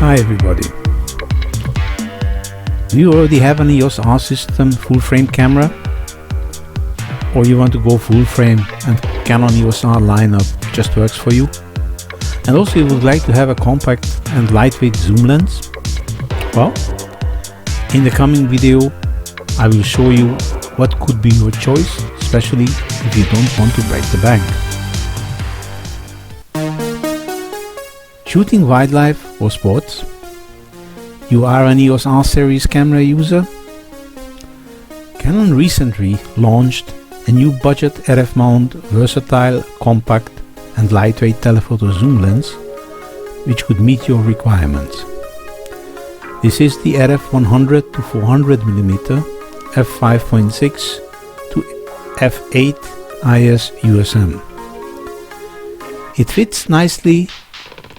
Hi everybody. Do you already have an EOS R system full frame camera? Or you want to go full frame and Canon EOS R lineup just works for you? And also you would like to have a compact and lightweight zoom lens? Well, in the coming video I will show you what could be your choice, especially if you don't want to break the bank. Shooting wildlife or sports? You are an EOS R series camera user? Canon recently launched a new budget RF mount versatile, compact and lightweight telephoto zoom lens which could meet your requirements. This is the RF 100 to 400mm F5.6 to F8 IS USM. It fits nicely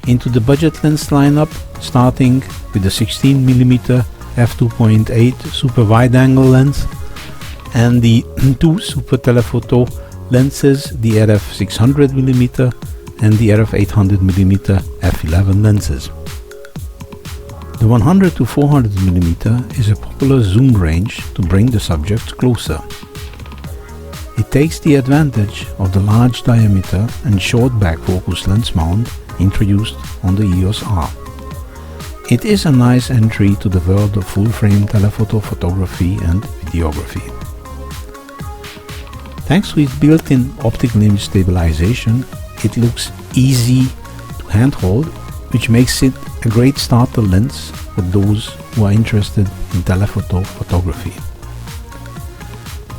into the budget lens lineup, starting with the 16mm f2.8 super wide angle lens and the two super telephoto lenses, the RF 600mm and the RF 800mm f11 lenses. The 100 to 400mm is a popular zoom range to bring the subjects closer. It takes the advantage of the large diameter and short back focus lens mount introduced on the EOS R. It is a nice entry to the world of full-frame telephoto photography and videography. Thanks to its built-in optical image stabilization, it looks easy to handhold, which makes it a great starter lens for those who are interested in telephoto photography.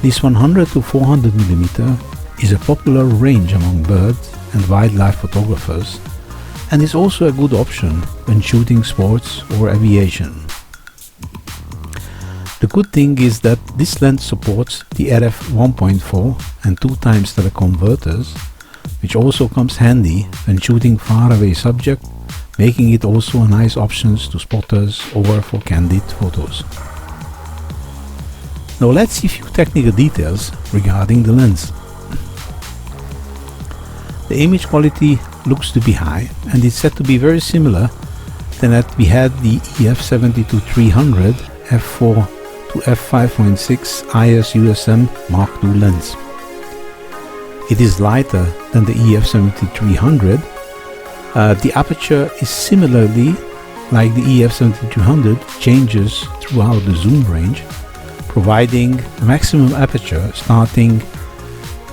This 100 to 400mm is a popular range among bird and wildlife photographers and is also a good option when shooting sports or aviation. The good thing is that this lens supports the RF 1.4 and 2x teleconverters, which also comes handy when shooting far away subject, making it also a nice option to spotters or for candid photos. Now let's see a few technical details regarding the lens. The image quality looks to be high and it's said to be very similar than that we had the EF70-300 f4 to f5.6 IS USM Mark II lens. It is lighter than the EF70-300. The aperture is similarly like the EF70-300 changes throughout the zoom range, providing a maximum aperture starting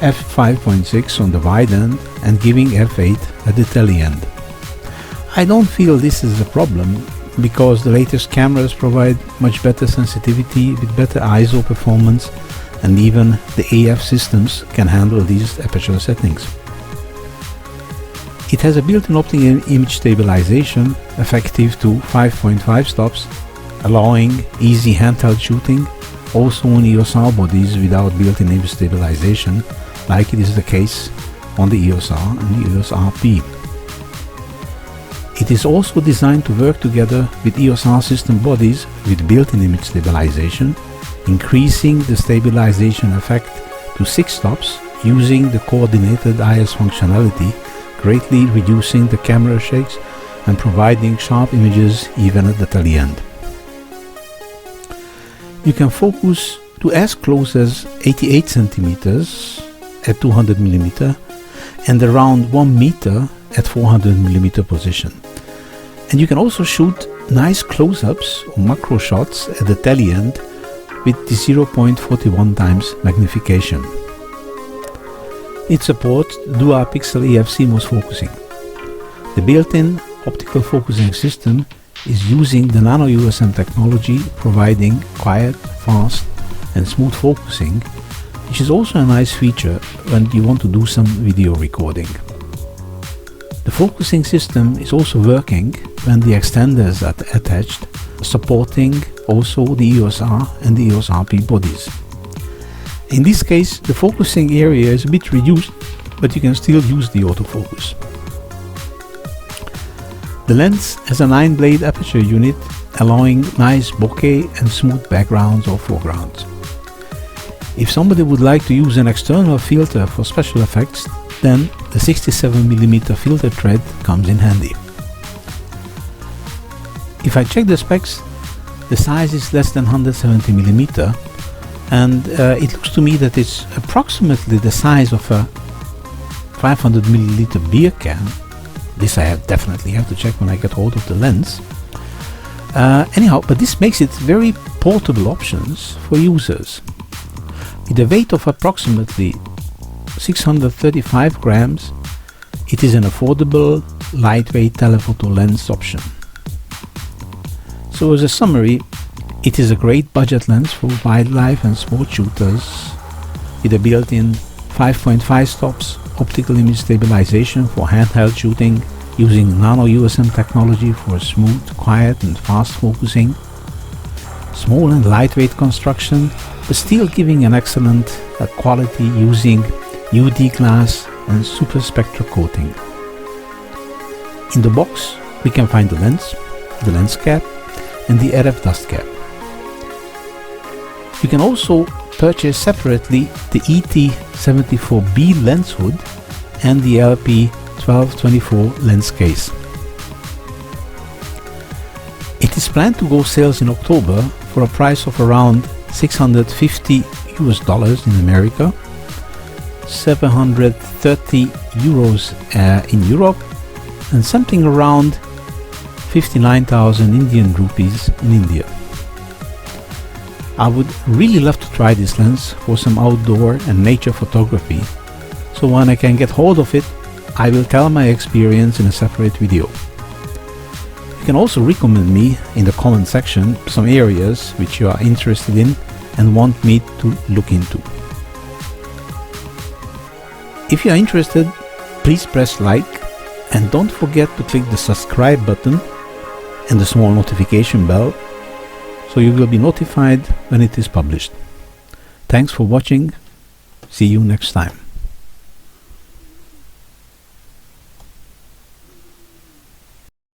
f5.6 on the wide end and giving f8 at the tele end. I don't feel this is a problem because the latest cameras provide much better sensitivity with better ISO performance, and even the AF systems can handle these aperture settings. It has a built-in optical image stabilization effective to 5.5 stops, allowing easy handheld shooting, also on EOS R bodies without built-in image stabilization, like it is the case on the EOS R and the EOS RP. It is also designed to work together with EOS R system bodies with built-in image stabilization, increasing the stabilization effect to 6 stops using the coordinated IS functionality, greatly reducing the camera shakes and providing sharp images even at the tele end. You can focus to as close as 88 cm at 200mm and around 1 meter at 400mm position. And you can also shoot nice close-ups or macro shots at the tele end with the 0.41x magnification. It supports dual pixel EF CMOS focusing. The built-in optical focusing system is using the nano USM technology, providing quiet, fast and smooth focusing, which is also a nice feature when you want to do some video recording. The focusing system is also working when the extenders are attached, supporting also the EOS R and the EOS RP bodies. In this case, the focusing area is a bit reduced, but you can still use the autofocus. The lens has a 9-blade aperture unit, allowing nice bokeh and smooth backgrounds or foregrounds. If somebody would like to use an external filter for special effects, then the 67mm filter thread comes in handy. If I check the specs, the size is less than 170 millimeter, and it looks to me that it's approximately the size of a 500 milliliter beer can. This I definitely have to check when I get hold of the lens. Anyhow, but this makes it very portable options for users. With a weight of approximately 635 grams, it is an affordable, lightweight telephoto lens option. So as a summary, it is a great budget lens for wildlife and sport shooters, with a built-in 5.5 stops optical image stabilization for handheld shooting, using nano USM technology for smooth, quiet and fast focusing, small and lightweight construction, but still giving an excellent quality using UD glass and super spectra coating. In the box we can find the lens cap and the RF dust cap. You can also purchase separately the ET74B lens hood and the LP1224 lens case. It is planned to go sales in October for a price of around $650 in America, 730 euros in Europe, and something around 59,000 Indian rupees in India. I would really love to try this lens for some outdoor and nature photography, so when I can get hold of it, I will tell my experience in a separate video. You can also recommend me in the comment section some areas which you are interested in and want me to look into. If you are interested, please press like and don't forget to click the subscribe button and the small notification bell so you will be notified when it is published. Thanks for watching. See you next time.